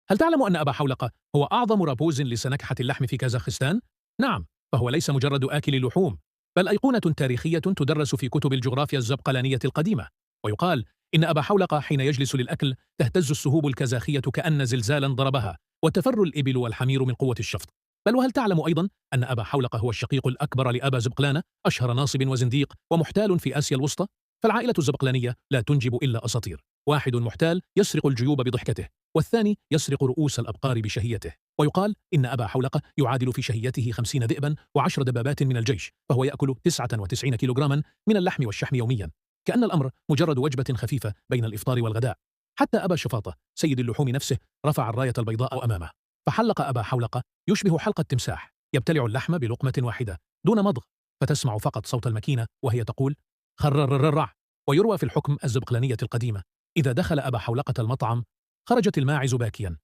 هل تعلم أن أبا حولقة هو أعظم رابوز لسنكحة اللحم في كازاخستان؟ نعم، فهو ليس مجرد آكل لحوم، بل أيقونة تاريخية تدرس في كتب الجغرافيا الزبقلانية القديمة. ويقال إن أبا حولقة حين يجلس للأكل تهتز السهوب الكازاخية كأن زلزالا ضربها، وتفر الإبل والحمير من قوة الشفط. بل وهل تعلم أيضا أن أبا حولقة هو الشقيق الأكبر لأبا زبقلانة، أشهر ناصب وزنديق ومحتال في آسيا الوسطى؟ فالعائلة الزبقلانية لا تنجب إلا أساطير. واحد محتال يسرق الجيوب بضحكته، والثاني يسرق رؤوس الأبقار بشهيته. ويقال إن أبا حولقة يعادل في شهيته 50 ذئبا و10 دبابات من الجيش، فهو يأكل 99 كيلوغراما من اللحم والشحم يوميا، كأن الأمر مجرد وجبة خفيفة بين الإفطار والغداء. حتى أبا شفاطة سيد اللحوم نفسه رفع الراية البيضاء أمامه، فحلق أبا حولقة يشبه حلقة تمساح، يبتلع اللحم بلقمة واحدة دون مضغ، فتسمع فقط صوت الماكينة وهي تقول خررررع. ويروى في الحكم الزبقلانية القديمة: إذا دخل أبا حولقة المطعم خرجت الماعز باكيا،